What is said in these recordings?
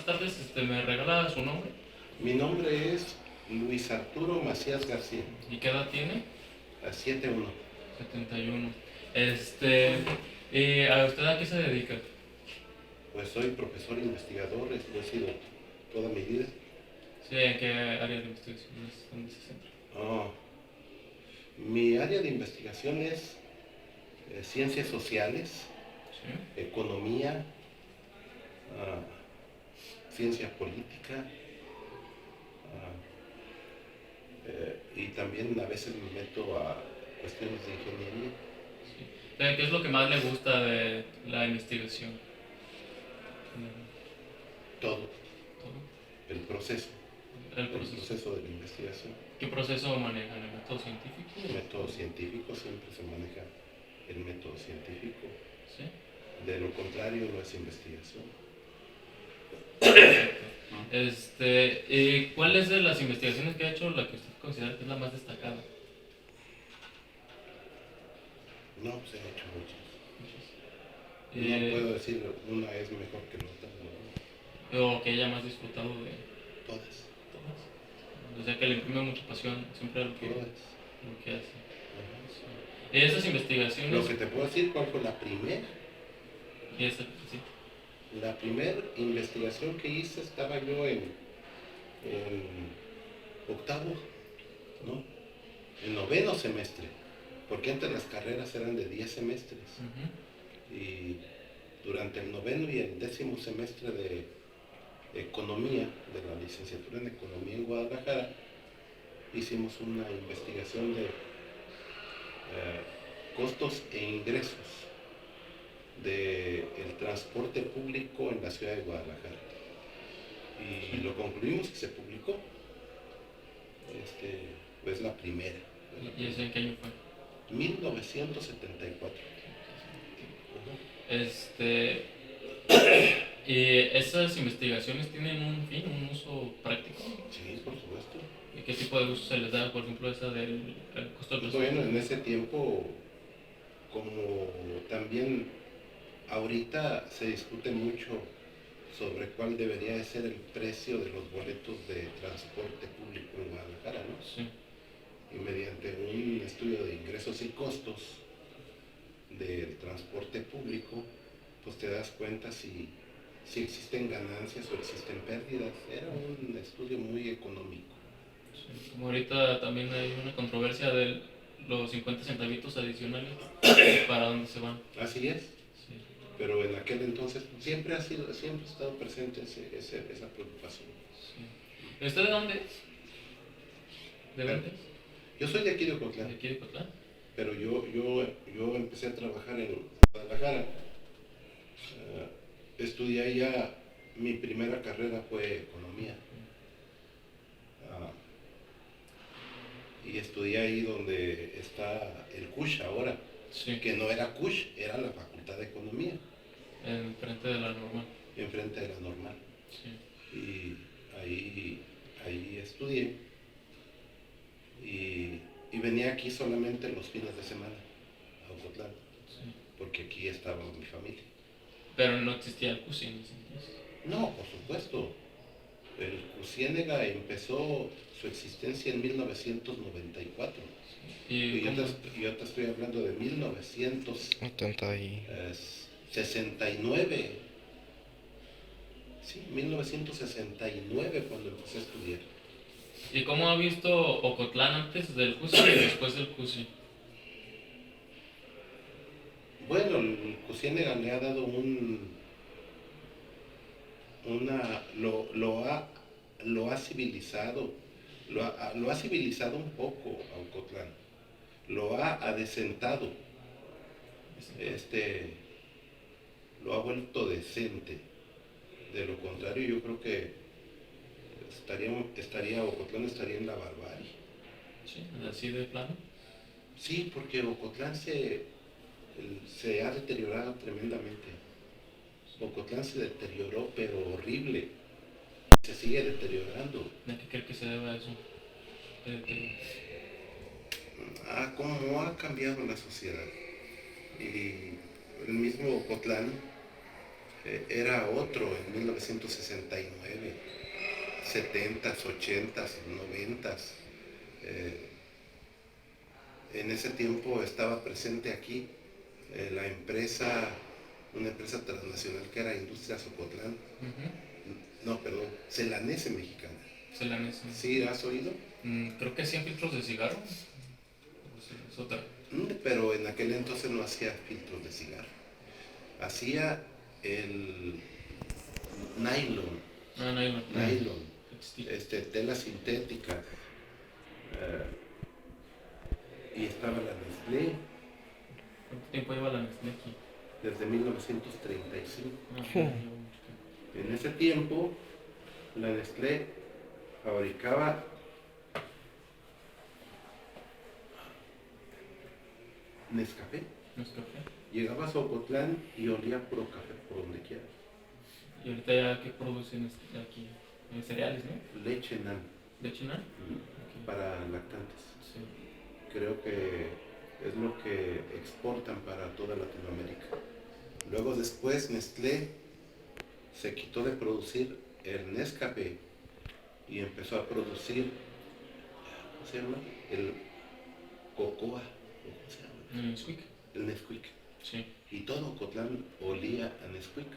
buenas tardes. ¿Me regala su nombre? Mi nombre es Luis Arturo Macías García, ¿Y qué edad tiene? a 71. 71. ¿Y a usted a qué se dedica? Pues soy profesor investigador, lo he sido toda mi vida. Sí, ¿en qué área de investigación es donde se centra? Ah, mi área de investigación es ciencias sociales, Sí. economía, ah, ciencia política, ah, y también a veces me meto a cuestiones de ingeniería. Sí. ¿Qué es lo que más le gusta de la investigación? Todo, Todo. el proceso, El el proceso. proceso de la investigación. ¿Qué proceso manejan? ¿El método científico? El método científico, siempre se maneja el método científico. Sí. De lo contrario, no es investigación. ¿Y cuál es de las investigaciones que ha hecho la que usted considera que es la más destacada? No, pues he hecho muchas. Muchas. No puedo decir una es mejor que la otra, no. ¿O que haya más disfrutado de Todas, todas? O sea, que le imprime mucha pasión siempre a lo todas. que hace. Ajá. Sí. Y esas investigaciones. Lo que te puedo decir, ¿cuál fue la primera? Y esa, sí. La primera investigación que hice estaba yo en octavo, ¿no? En noveno semestre, porque antes las carreras eran de 10 semestres. Uh-huh. Y durante el noveno y el décimo semestre de economía, de la licenciatura en economía en Guadalajara, hicimos una investigación de costos e ingresos del transporte público en la ciudad de Guadalajara. Y lo concluimos y se publicó. Pues la primera. ¿Y ese en qué año fue? 1974. ¿Y esas investigaciones tienen un fin, un uso práctico? Sí, por supuesto. ¿Y qué tipo de uso se les da? Por ejemplo, esa del costo del Bueno, en ese tiempo, como también ahorita se discute mucho sobre cuál debería de ser el precio de los boletos de transporte público en Guadalajara, ¿no? Sí. Y mediante un estudio de ingresos y costos del transporte público, pues te das cuenta si existen ganancias o existen pérdidas. Era un estudio muy económico. Sí. Como ahorita también hay una controversia de los 50 centavitos adicionales, ¿para dónde se van? Así es. Sí. Pero en aquel entonces siempre ha estado presente esa preocupación. Sí. ¿Usted de dónde es? ¿De dónde es? Yo soy de aquí de Ocotlán. ¿De aquí de Cotlán? Pero yo empecé a trabajar en Guadalajara. Estudié allá, mi primera carrera fue economía. Y estudié ahí donde está el CUSH ahora. Sí. Que no era CUSH, era la Facultad de Economía. Enfrente de la normal. Enfrente de la normal. Sí. Y ahí estudié. Y venía aquí solamente los fines de semana, a Ocotlán. Sí. Porque aquí estaba mi familia. Pero no existía el CUSI en ese entonces. No, por supuesto. El CUSIénega empezó su existencia en 1994. Y yo te estoy hablando de 1969. Sí, 1969 cuando empecé a estudiar. ¿Y cómo ha visto Ocotlán antes del CUSI y después del CUSI? Bueno, el CUSIénega le ha dado lo ha civilizado, lo ha civilizado un poco a Ocotlán, lo ha adecentado, lo ha vuelto decente. De lo contrario, yo creo que Ocotlán estaría en la barbarie. Sí, así de plano. Sí, porque Ocotlán se ha deteriorado tremendamente. Ocotlán se deterioró, pero horrible. Se sigue deteriorando. ¿A qué cree que se deba eso? Cómo ha cambiado la sociedad. Y el mismo Ocotlán era otro en 1969, 70s, 80s, 90s. En ese tiempo estaba presente aquí la empresa, una empresa transnacional que era Industrias Ocotlán. No, perdón, Celanese Mexicana. Celanese. ¿Sí has oído? Creo que hacían filtros de cigarro. O sea, es otra. Pero en aquel entonces no hacía filtros de cigarro. Hacía el nylon, Ah, nylon. tela sintética. Y estaba la Nestlé ¿Cuánto tiempo lleva la Nestlé aquí? desde 1935. Ah, ya lleva mucho tiempo. En ese tiempo, la Nestlé fabricaba Nescafé. Nescafé. Llegaba a Ocotlán y olía puro café por donde quiera. Y ahorita ya, ¿qué producen aquí? Cereales, ¿no? Leche nan. ¿Leche nan? Para lactantes. Sí. Creo que es lo que exportan para toda Latinoamérica. Luego después Nestlé se quitó de producir el Nescafé y empezó a producir, ¿cómo se llama? El Cocoa, ¿cómo se llama? ¿El Nesquik? El Nesquik. Sí. Y todo Ocotlán olía a Nesquik.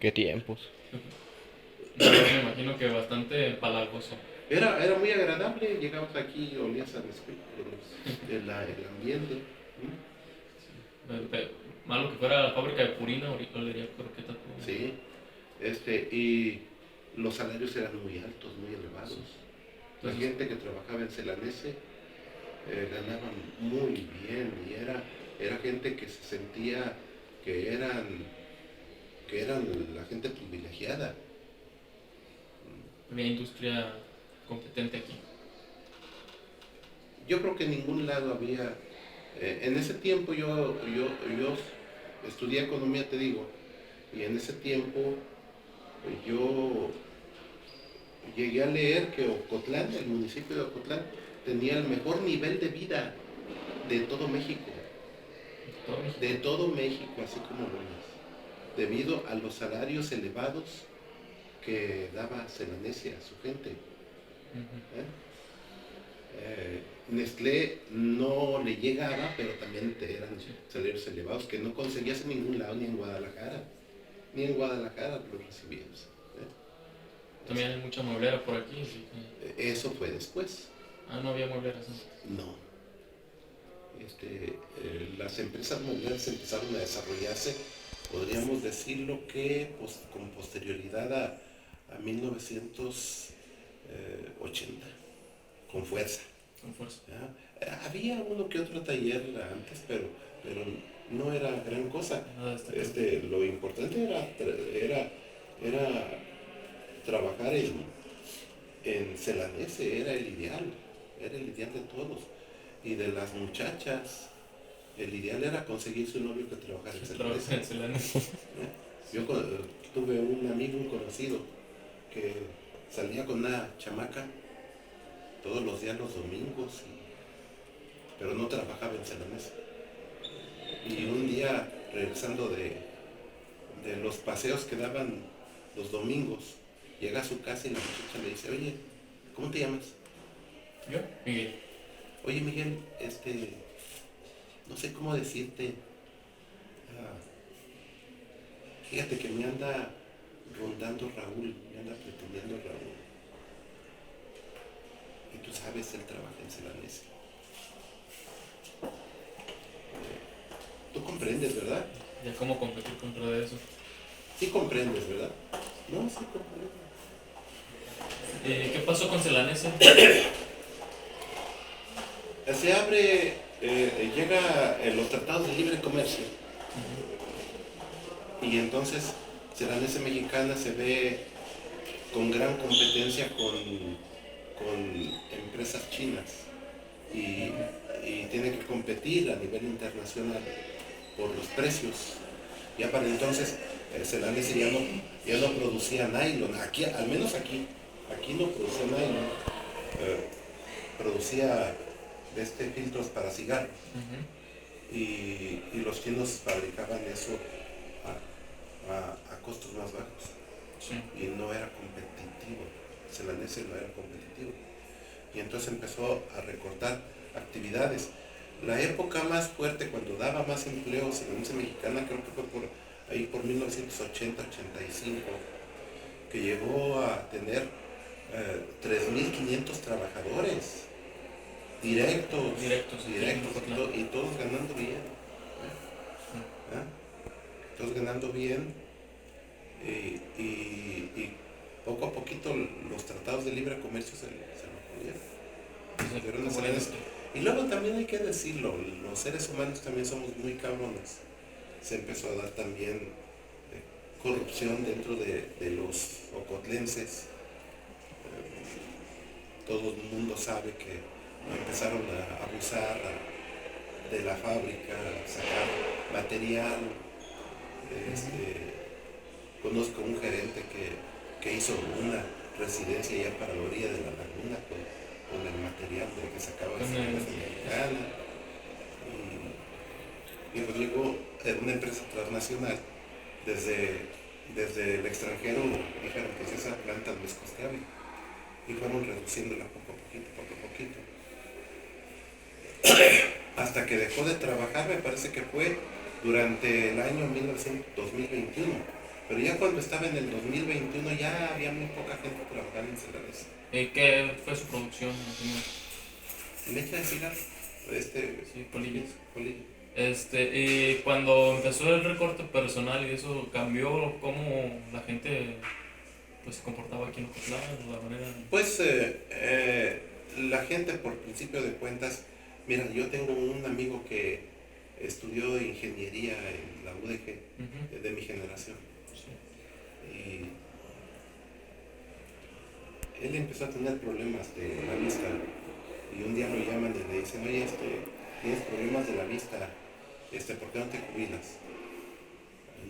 ¿Qué tiempos? No, me imagino que bastante empalagoso. Era muy agradable, llegabas aquí y olías a Nesquik, el ambiente. Malo que fuera la fábrica de Purina, olería croqueta todo. Sí, y los salarios eran muy altos, muy elevados. La Entonces, gente que trabajaba en Celanese ganaba muy bien y era gente que se sentía que eran la gente privilegiada. había industria competente aquí. Yo creo que en ningún lado había. En ese tiempo yo estudié economía, te digo, y en ese tiempo yo llegué a leer que Ocotlán, el municipio de Ocotlán, tenía el mejor nivel de vida de todo México. De todo México, así como lo ves, debido a los salarios elevados que daba Celanese a su gente. Nestlé no le llegaba, pero también eran salarios elevados que no conseguías en ningún lado, ni en Guadalajara. Ni en Guadalajara los recibías. También hay mucha mueblera por aquí. Así que... Eso fue después. Ah, no había muebleras. No. Las empresas muebleras empezaron a desarrollarse, podríamos decirlo que con posterioridad a 1980, con fuerza. Con fuerza. Había uno que otro taller antes, pero no era gran cosa. Lo importante era trabajar en Celanese, era el ideal de todos. Y de las muchachas, el ideal era conseguirse un novio que trabajara en Celanese. Yo tuve un amigo, un conocido, que salía con una chamaca todos los días, los domingos, pero no trabajaba en Celanese. Y un día, regresando de los paseos que daban los domingos, llega a su casa y la muchacha le dice: oye, ¿cómo te llamas? ¿Yo? Miguel. Oye, Miguel, no sé cómo decirte. Fíjate que me anda rondando Raúl, me anda pretendiendo Raúl. Y tú sabes, él trabaja en Celanese. Tú comprendes, ¿verdad? Ya cómo competir contra eso. Sí comprendes, ¿verdad? No, sí comprendo. ¿Qué pasó con Celanese? Se abre, llega los tratados de libre comercio. Y entonces Celanese Mexicana se ve con gran competencia con empresas chinas y tiene que competir a nivel internacional por los precios. Ya para entonces Celanese ya no producía nylon, aquí, al menos aquí no producía nylon, producía filtros para cigarros. Y los chinos fabricaban eso a costos más bajos Sí. y no era competitivo. Celanese no era competitivo. Y entonces empezó a recortar actividades. La época más fuerte, cuando daba más empleos en la industria mexicana, creo que fue por ahí por 1980-85, que llegó a tener 3.500 trabajadores directos, Directos aquí en directos Ocotlán. y todos ganando bien. ¿Eh? Todos ganando bien y poco a poquito los tratados de libre comercio se lo pudieron. Y luego también hay que decirlo, los seres humanos también somos muy cabrones. Se empezó a dar también corrupción dentro de los ocotlenses. Todo el mundo sabe que empezaron a abusar de la fábrica, a sacar material. Conozco un gerente que hizo una residencia ya para la orilla de la laguna con el material de que sacaba de cerveza mexicana. Y pues llegó una empresa transnacional desde el extranjero, dijeron que esa planta no es costeable. Y fueron reduciéndola poco a poquito. Hasta que dejó de trabajar, me parece que fue durante el año 2021. Pero ya cuando estaba en el 2021 ya había muy poca gente trabajando en Celanese. ¿Qué fue su producción? Leche de cigarro. Sí, polillas. Polillo. Y cuando empezó el recorte personal y eso, ¿cambió cómo la gente pues se comportaba aquí en Ocotlán? La manera... Pues la gente, por principio de cuentas, mira, yo tengo un amigo que estudió ingeniería en la UDG, de mi generación. Sí. Y él empezó a tener problemas de la vista. Y un día lo llaman y le dicen, oye, tienes problemas de la vista, ¿por qué no te jubilas?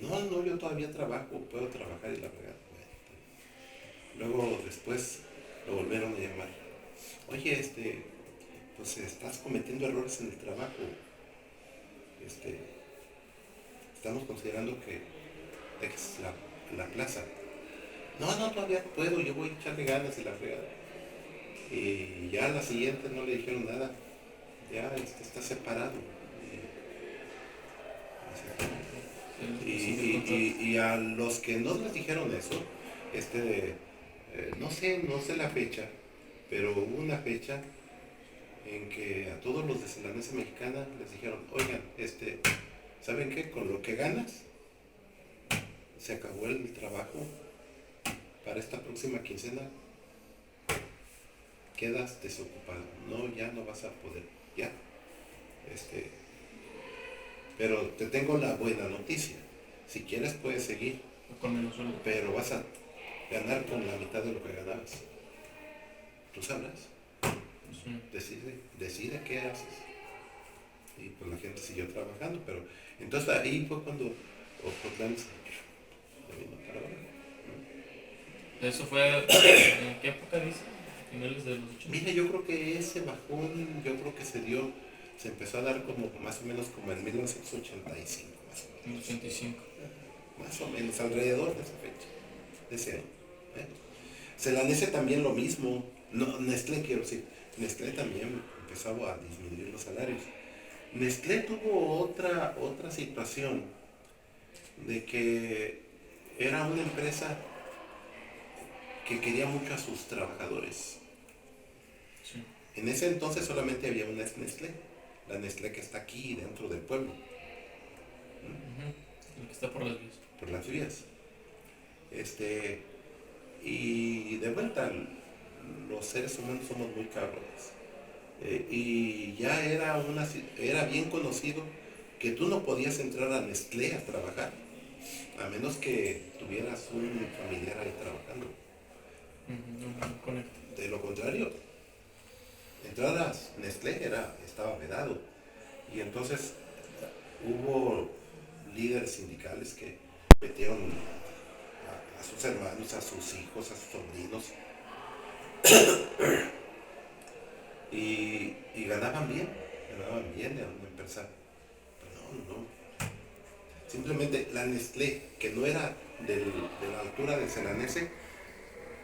No, yo todavía trabajo, puedo trabajar y la verdad. Luego después lo volvieron a llamar. Oye, pues estás cometiendo errores en el trabajo. Estamos considerando que dejes la plaza. No, todavía puedo, yo voy a echarle ganas y la fregada. Y ya a la siguiente no le dijeron nada. Ya está separado. Y a los que no les dijeron eso, no sé la fecha, pero hubo una fecha en que a todos los de Celanese Mexicana les dijeron, oigan, ¿saben qué? Con lo que ganas, se acabó el trabajo para esta próxima quincena, quedas desocupado. No, ya no vas a poder, ya. Pero te tengo la buena noticia. Si quieres puedes seguir, Con menos sueldo. pero vas a ganar con la mitad de lo que ganabas. Tú sabrás. Decide qué haces. Y pues la gente siguió trabajando, pero entonces ahí fue cuando Ocotlán se vino para abajo, ¿no? ¿Eso fue en qué época dice? ¿Finales de los 80? Mira, yo creo que ese bajón, se empezó a dar como más o menos como en 1985, más o menos. 85. Más o menos, alrededor de esa fecha, de ese año. Celanese también lo mismo. No, Nestlé quiero decir. Nestlé también empezaba a disminuir los salarios. Nestlé tuvo otra situación de que era una empresa que quería mucho a sus trabajadores. Sí. En ese entonces solamente había una Nestlé, la Nestlé que está aquí dentro del pueblo. El que está por las vías. Por las vías. Y de vuelta, los seres humanos somos muy cabrones. Y ya era bien conocido que tú no podías entrar a Nestlé a trabajar, a menos que tuvieras un familiar ahí trabajando. De lo contrario, entrar a Nestlé estaba vedado. Y entonces hubo líderes sindicales que metieron a sus hermanos, a sus hijos, a sus sobrinos, y ganaban bien, era una empresa. No. Simplemente la Nestlé, que no era de la altura del Celanese,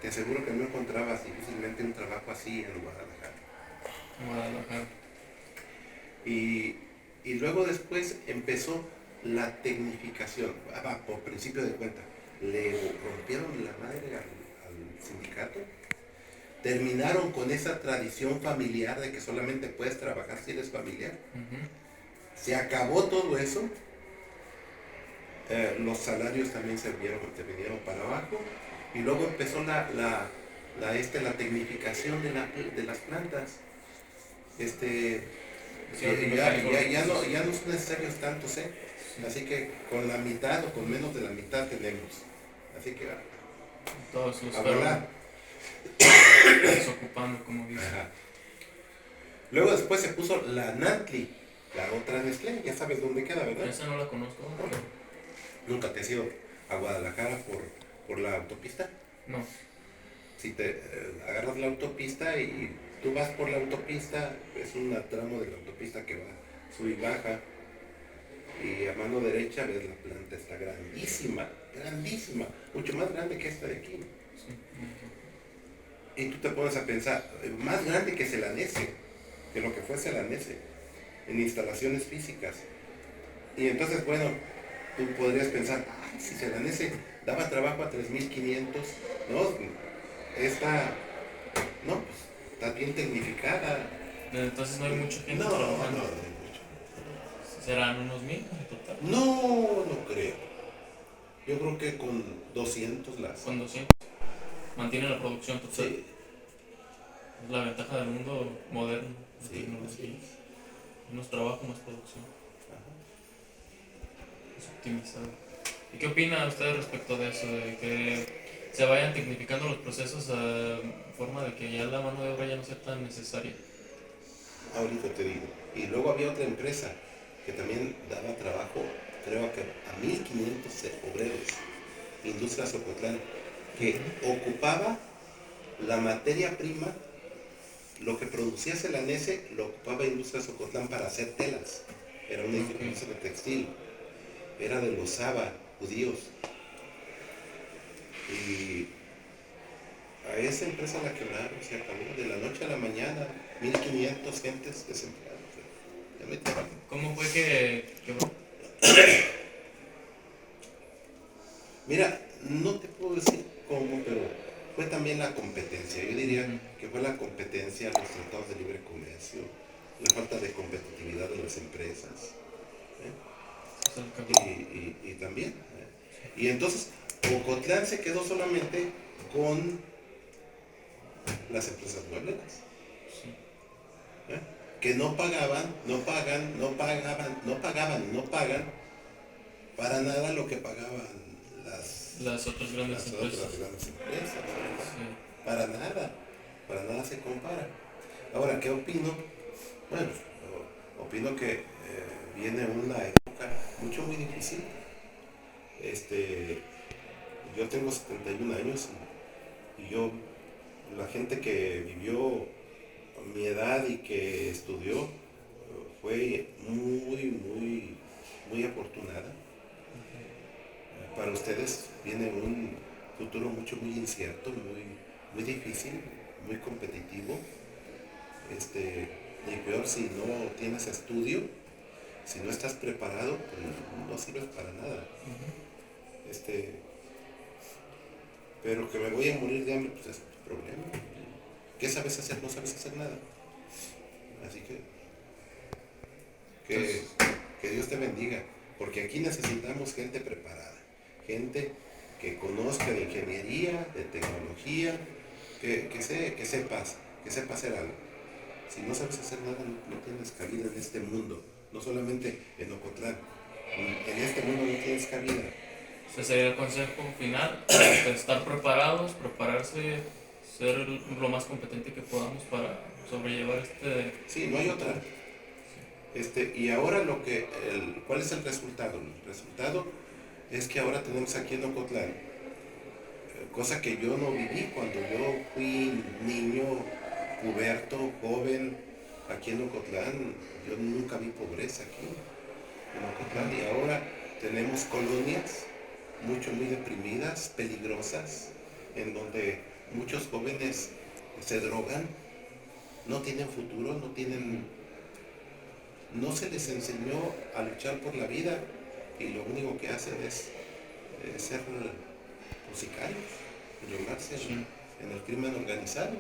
te aseguro que no encontrabas difícilmente un trabajo así en Guadalajara. Guadalajara. Y, y luego después empezó la tecnificación. Por principio de cuenta, le rompieron la madre al sindicato. Terminaron con esa tradición familiar de que solamente puedes trabajar si eres familiar. Se acabó todo eso. Los salarios también se vinieron para abajo. Y luego empezó la tecnificación de las plantas. Ya no son necesarios tantos, ¿eh? Sí. Así que con la mitad o con menos de la mitad tenemos. Así que Todos los a fueron volar. desocupando, como dicen. Ajá. Luego después se puso la Nantli, la otra Nestlé, ya sabes dónde queda, ¿verdad? Esa no la conozco. Nunca te has ido a Guadalajara por la autopista. No. Si te agarras la autopista y tú vas por la autopista, es un tramo de la autopista que va, sube y baja, y a mano derecha ves la planta, está grandísima, grandísima, mucho más grande que esta de aquí. Sí. Y tú te pones a pensar, más grande que Celanese, que lo que fue Celanese, en instalaciones físicas. Y entonces, bueno, tú podrías pensar, ay, si Celanese daba trabajo a 3,500, no, esta, no, pues, está bien tecnificada. Entonces no hay mucha gente No, trabajando. no hay mucho. ¿Serán unos 1000 en total? No creo. Yo creo que con 200 las. Con 200. Mantiene la producción total. Sí, Es la ventaja del mundo moderno. De sí, tecnología. sí. Menos trabajo, más producción. Ajá. Es optimizado. ¿Y qué opina usted respecto de eso? De que se vayan tecnificando los procesos a forma de que ya la mano de obra ya no sea tan necesaria. Ahorita te digo. Y luego había otra empresa que también daba trabajo, creo que a 1,500 obreros, Industrias Ocotlán, que ocupaba la materia prima, lo que producía Celanese, lo ocupaba Industrias Ocotlán para hacer telas. Era una industria de textil. Era de los Saba, judíos. Y a esa empresa la quebraron, se acabó de la noche a la mañana, 1,500 gentes desempleadas. Ya no hay trabajo. ¿Cómo fue que Mira, no te puedo decir cómo, pero fue también la competencia. Yo diría que fue la competencia, los tratados de libre comercio, la falta de competitividad de las empresas. Y también. Y entonces, Ocotlán se quedó solamente con las empresas muebleras. Que no pagan para nada lo que pagaban las otras grandes empresas? otras grandes empresas. Sí. Para nada se compara. Ahora, ¿qué opino? Bueno, opino que viene una época muy difícil. Yo tengo 71 años y la gente que vivió mi edad y que estudió fue muy afortunada. Para ustedes viene un futuro muy incierto, muy difícil, muy competitivo. Y peor si no tienes estudio, si no estás preparado, pues no sirves para nada. Pero que me voy a morir de hambre, pues es tu problema. ¿Qué sabes hacer? No sabes hacer nada. Así que Dios te bendiga, porque aquí necesitamos gente preparada, gente que conozca de ingeniería, de tecnología, que sepa hacer algo. Si no sabes hacer nada, no tienes cabida en este mundo, no solamente en Ocotlán, en este mundo no tienes cabida. Ese sería el consejo final: estar preparados, prepararse, ser lo más competente que podamos para sobrellevar Sí, no hay otra. Y ahora ¿cuál es el resultado? El resultado es que ahora tenemos aquí en Ocotlán, cosa que yo no viví cuando yo fui niño, puberto, joven, aquí en Ocotlán. Yo nunca vi pobreza aquí en Ocotlán, y ahora tenemos colonias muy deprimidas, peligrosas, en donde muchos jóvenes se drogan, no tienen futuro, no se les enseñó a luchar por la vida y lo único que hacen es ser sicarios, drogarse Sí. en el crimen organizado.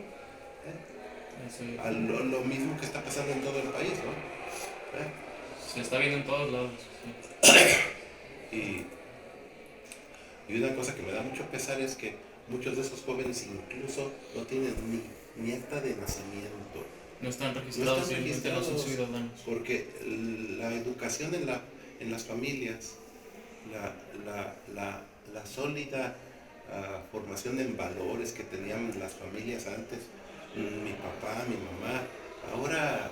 Lo mismo que está pasando en todo el país, ¿no? Se está viendo en todos lados. Sí. Y una cosa que me da mucho pesar es que muchos de esos jóvenes incluso no tienen ni acta de nacimiento. No están registrados, simplemente no son ciudadanos. Porque la educación en las familias, la sólida formación en valores que tenían las familias antes, mi papá, mi mamá, ahora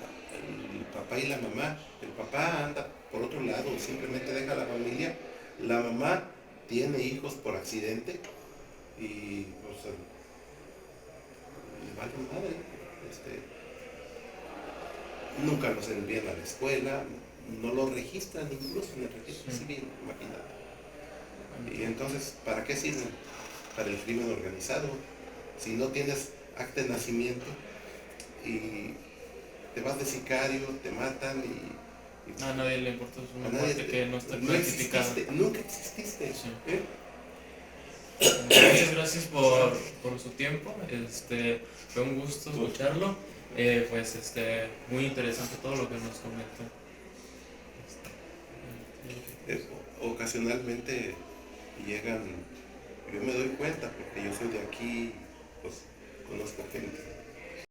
el papá y la mamá, el papá anda por otro lado, simplemente deja a la familia, la mamá tiene hijos por accidente y pues, le vale madre. Nunca los envían a la escuela, no los registran incluso en el registro civil, imagínate. Y entonces, ¿para qué sirven? Para el crimen organizado. Si no tienes acta de nacimiento y te vas de sicario, te matan y a nadie le importa, es una muerte que no está clasificada. Nunca exististe. Sí. Muchas gracias por su tiempo. Fue un gusto escucharlo. Muy interesante todo lo que nos comentó. Ocasionalmente llegan, yo me doy cuenta porque yo soy de aquí, pues conozco gente